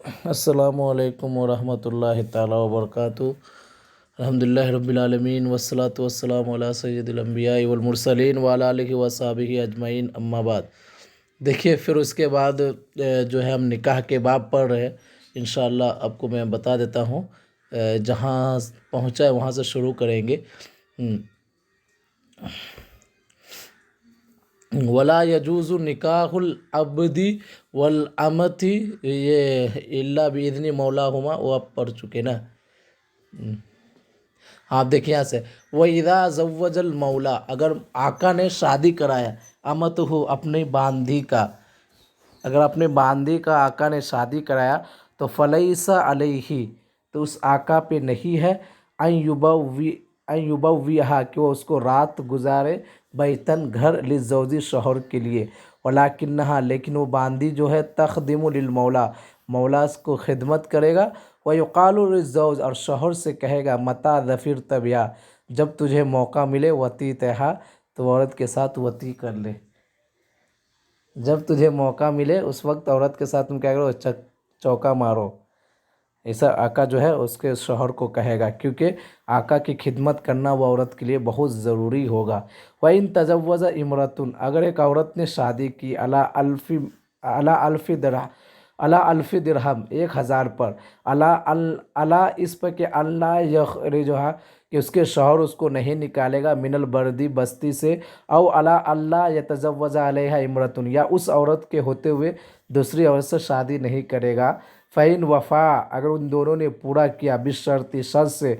अस्सलामु अलैकुम वरहमतुल्लाहि ताला वबरकातुहू। अल्हम्दुलिल्लाहि रब्बिल आलमीन वस्सलातु वस्सलामु अला सय्यिदिल अंबियाइ वल मुरसलीन व अला आलिहि व सहाबिहि अजमईन अम्मा बाद। देखिए फिर उसके बाद जो है हम निकाह के बाब पढ़ रहे हैं। इंशाअल्लाह आपको मैं बता देता हूँ, जहाँ पहुँचा है वहाँ से शुरू करेंगे। वला यजूज़ु निकाहुल अब्दी वल अमती, ये इल्ला बिइज़्नि मौलाहुमा, वो आप पढ़ चुके ना। हाँ देखिए यहाँ से, व इज़ा ज़व्वजल मौला, अगर आका ने शादी कराया, अमतहु अपनी बांदी का, अगर अपने बांदी का आका ने शादी कराया तो फलैसा अलैहि, तो उस आका पे नहीं है अन युबव्विहा, कि वो उसको रात गुजारे, बैतन घर, लिज़ौजी शौहर के लिए, वलाकिन्नहा, लेकिन वो बांदी जो है, तख़दिमु लिल मौला, मौला को खिदमत करेगा, व युक़ालु लिज़ौज, और शौहर से कहेगा, मता ज़फ़िर तबिया, जब तुझे मौका मिले, वती तहा, तो औरत के साथ वती कर ले। जब तुझे मौका मिले उस वक्त औरत के साथ तुम क्या करो, चौका मारो। ऐसा आका जो है उसके शौहर को कहेगा, क्योंकि आका की खिदमत करना वो औरत के लिए बहुत ज़रूरी होगा। व इन तज़व्वज़ इमरतुन, अगर एक औरत ने शादी की, अला अल्फ़ि दिरहम, 1000 पर, अला इस पर कि अल्लाह यखरिजुहा, कि उसके शौहर उसको नहीं निकालेगा, मिनल बर्दी, बस्ती से, औ अला अल्लाह यतज़व्वज़ अलैहा इमरतुन, या उस औरत के होते हुए दूसरी औरत से शादी नहीं करेगा। फ़ैन वफ़ा, अगर उन दोनों ने पूरा किया, बिशर्ती, शर्त से,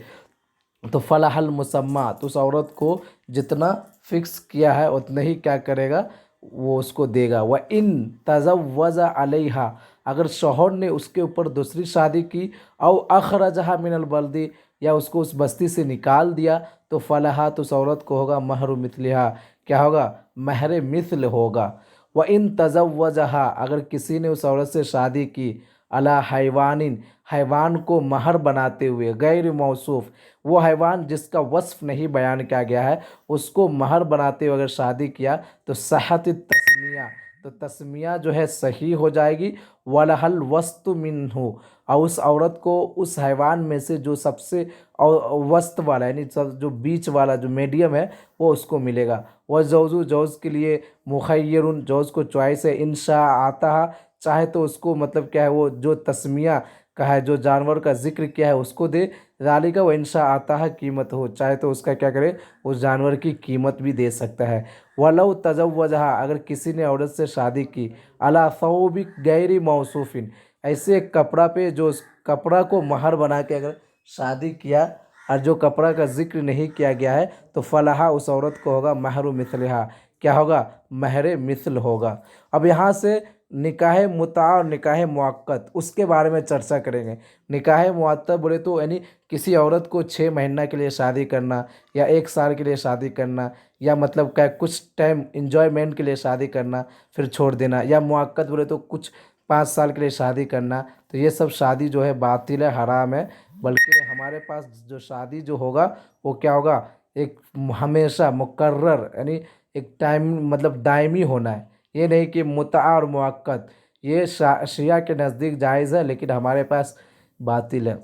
तो फ़लाहल मुसम्मा, तो उस औरत को जितना फ़िक्स किया है उतना ही क्या करेगा, वो उसको देगा। व इन तज़व्वज़ अलैहा, अगर शौहर ने उसके ऊपर दूसरी शादी की, औ अखरजहा मिनल बल्दी, या उसको उस बस्ती से निकाल दिया, तो फ़लाहा, तो उस औरत को होगा महर मिथलिहा, क्या होगा, महर मिसल होगा। व इन तज़व्वज़हा, अगर किसी ने उस औरत से शादी की, अला हैवानिन, हैवान को महर बनाते हुए, गैर मौसूफ़, वो हैवान जिसका वस्फ़ नहीं बयान किया गया है, उसको महर बनाते हुए अगर शादी किया, तो सहत तस्मिया, तो तस्मिया जो है सही हो जाएगी। वलहल वस्तु मिन्हु, और उस औरत को उस हैवान में से जो सबसे वस्त वाला, यानी सब जो बीच वाला, जो मीडियम है, वो उसको मिलेगा। वह जौज़ु, जौज़ के लिए मुखय्यरुन, जौज़ को चॉइस है, इंशा आता, चाहे तो उसको मतलब क्या है, वो जो तस्मिया का है, जो जानवर का जिक्र किया है उसको दे, ज़ालिका व इंशा आता है कीमत हो, चाहे तो उसका क्या करे, उस जानवर की कीमत भी दे सकता है। वलौ तज़व्वजहा, अगर किसी ने औरत से शादी की, अला सौबि गैरी मौसूफ़िन, ऐसे एक कपड़ा पे जो उस कपड़ा को महर बना के अगर शादी किया, और जो कपड़ा का जिक्र नहीं किया गया है, तो फ़लाहा, उस औरत को होगा महर मिथलिहा, क्या होगा, महर मिसल होगा। अब यहाँ से निकाह मुता और निकाह मुअक्कद, उसके बारे में चर्चा करेंगे। निकाह मुअत्ता बोले तो यानी किसी औरत को 6 महीना के लिए शादी करना, या 1 साल के लिए शादी करना, या मतलब क्या कुछ टाइम इंजॉयमेंट के लिए शादी करना फिर छोड़ देना, या मुअक्कद बोले तो कुछ 5 साल के लिए शादी करना, तो ये सब शादी जो है बातिल है, हराम है। बल्कि हमारे पास जो शादी जो होगा वो क्या होगा, एक हमेशा मुकर्रर, यानी एक टाइम मतलब दायमी होना है। ये नहीं कि मुता और मुअक्कद, ये शिया के नज़दीक जायज़ है, लेकिन हमारे पास बातिल है।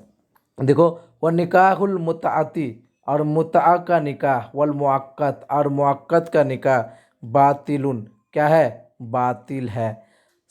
देखो, वह निकाहुल मुताती, और मुता का निकाह, वल मुअक्कद, और मुअक्कद का निकाह, बातिलुन, क्या है, बातिल है।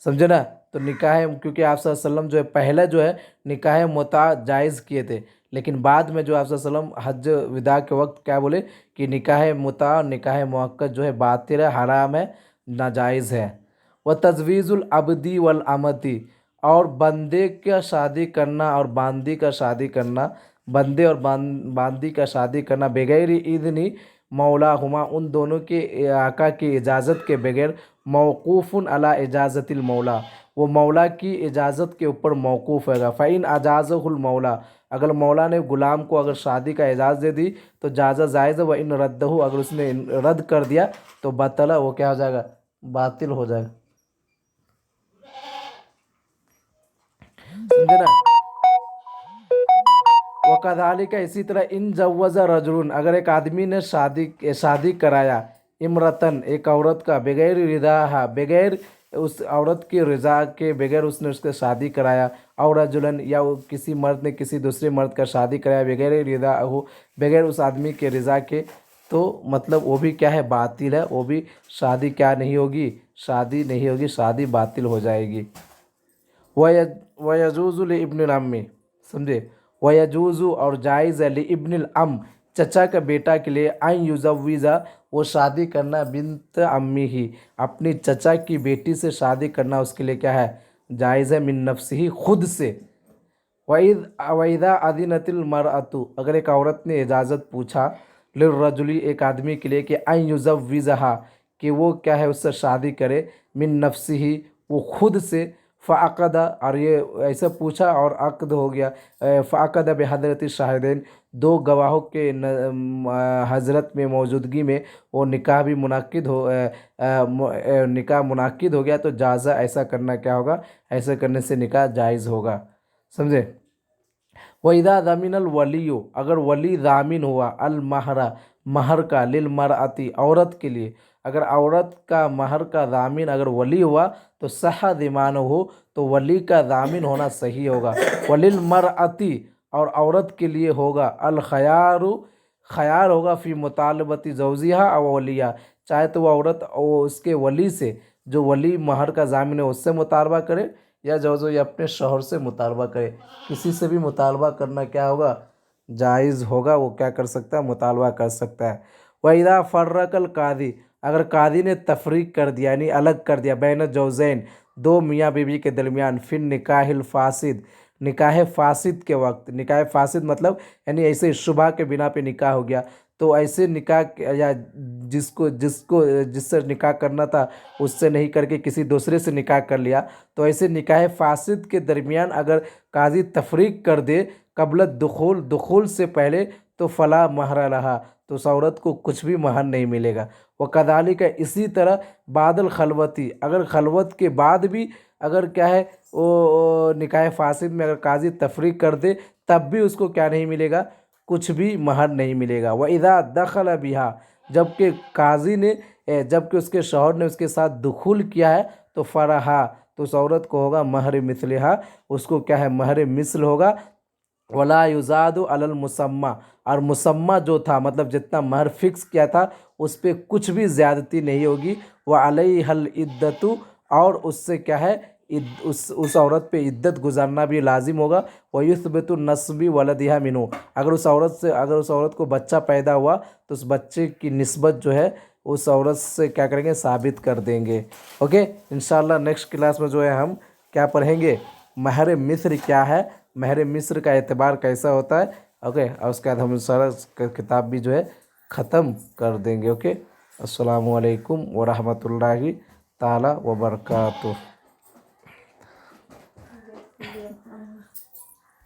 समझे ना। तो निकाह, क्योंकि आप सल्लल्लाहु अलैहि वसल्लम जो है पहले जो है निकाह मुता जायज़ किए थे, लेकिन बाद में जो आप सल्लल्लाहु अलैहि वसल्लम हज विदा के वक्त क्या बोले, कि निकाह मुता, निकाह मुअक्कद जो है बातिल है, हराम है, नाजायज़ है। व तजवीज़ुल अब्दी वल अमती, और बंदे का शादी करना और बांदी का शादी करना, बंदे और बांदी का शादी करना, बगैर इज़्नी मौला हुमा, उन दोनों के आका की इजाज़त के बगैर, मौकूफ़ुन अला इजाज़तिल मौला, वो मौला की इजाज़त के ऊपर मौकूफ़ है। फ़इन अजाज़हुल मौला, अगर मौला ने गुलाम को अगर शादी का इजाज़त दे दी तो जायज़ जायज़, व इन रद्दहु, अगर उसने रद्द कर दिया तो बतला, वो क्या हो जाएगा, बातिल हो जाएगा। समझे ना। वकज़ालिका, इसी तरह, इन जव्वज़ रजुलन, अगर एक आदमी ने शादी कराया, इमरतन, एक औरत का, बगैर रिदाहा, बगैर उस औरत की रज़ा के बगैर उसने उससे शादी कराया, और रजुलन या किसी मर्द ने किसी दूसरे मर्द का शादी कराया बगैर रिदा हो, बगैर उस आदमी के रज़ा के, तो मतलब वो भी क्या है, बातिल है, वो भी शादी क्या नहीं होगी, शादी नहीं होगी, शादी बातिल हो जाएगी। वयजूज़ु li इब्नुल अम्मी, समझे, वयजूज़ु और जायज़ है li इब्नुल अम, चचा का बेटा के लिए, अन युज़व्विज़ा, वो शादी करना, बिन्त अम्मी ही, अपनी चचा की बेटी से शादी करना उसके लिए क्या है, जायज़ है, मिन नफ्सिही, खुद से। वइदा अदिनतिल मरअतु, अगर एक औरत ने इजाज़त पूछा, लिर्रजुली, एक आदमी के लिए, कि अन युज़व्विज़हा, कि वो क्या है उससे शादी करे, मिन नफ्सिही, वो खुद से, फ़अक़द, और ये ऐसा पूछा और अक़द हो गया, फ़अक़द बिहज़रति शाहिदैन, दो गवाहों के हज़रत में मौजूदगी में वो निकाह भी मुनाकिद हो, निकाह मुनाकिद हो गया, तो जाज़ा, ऐसा करना क्या होगा, ऐसा करने से निकाह जायज़ होगा, समझे। वइदा ज़मीनल वलियो, अगर वली ज़ामिन हुआ, अल महरा, महर का, लिल मरअती, औरत के लिए, अगर औरत का महर का ज़ामिन अगर वली हुआ तो सहा ज़िमान हो, तो वली का ज़ामिन होना सही होगा। वलिल मरअती, और औरत के लिए होगा, अल खयारु, खयार होगा, फ़ी मुतालबती ज़ौजिहा अव वलिया, चाहे तो वो औरत वो उसके वली से, जो वली महर का ज़ामिन है उससे मुतालबा करे, या जो ये अपने शौहर से मुतालबा करे, किसी से भी मुतालबा करना क्या होगा, जायज़ होगा, वो क्या कर सकता है, मुतालबा कर सकता है। वइदा फ़र्रक़ल कादी, अगर कादी ने तफरीक कर दिया, यानी अलग कर दिया, बैन जौज़ैन, दो मियाँ बीवी के दरमियान, फिर निकाहिल फ़ासिद, निकाह फ़ासिद के वक्त, निकाह फ़ासिद मतलब यानी ऐसे शुबा के बिना पे निकाह हो गया, तो ऐसे निकाह या जिसको जिसको जिससे निकाह करना था उससे नहीं करके किसी दूसरे से निकाह कर लिया, तो ऐसे निकाह फ़ासिद के दरमियान अगर काजी तफरीक कर दे, कबल दुखूल, दुखूल से पहले, तो फ़ला महर लहा, तो उस औरत को कुछ भी महर नहीं मिलेगा। व कदालिका, इसी तरह बादल खलवती, अगर खलवत के बाद भी अगर क्या है वो निकाह फ़ासिद में अगर काजी तफरीक कर दे, तब भी उसको क्या नहीं मिलेगा, कुछ भी महर नहीं मिलेगा। व इज़ा दखल बिहा, जबकि काजी ने जबकि उसके शौहर ने उसके साथ दुखुल किया है, तो फ़रहा, तो उस औरत को होगा महर मिसलिहा, उसको क्या है, महर मिसल होगा। वला युज़ादु अलल मुसम्मा, और मुसम्मा जो था मतलब जितना महर फिक्स किया था उस पर कुछ भी ज़्यादती नहीं होगी। व अलैहल इद्दतु, और उससे क्या है, उस औरत पे इद्दत गुजारना भी लाजिम होगा। व युस्बितु नस्बी वलदिहा मिनहु, अगर उस औरत को बच्चा पैदा हुआ तो उस बच्चे की निस्बत जो है उस औरत से क्या करेंगे, साबित कर देंगे। ओके, इंशाल्लाह नेक्स्ट क्लास में जो है हम क्या पढ़ेंगे, महर मिस्र क्या है, महर मिस्र का एतबार कैसा होता है। ओके, और उसके बाद हम सारा किताब भी जो है ख़त्म कर देंगे। ओके, अस्सलामु अलैकुम व रहमतुल्लाहि ताला व बरकातुहू।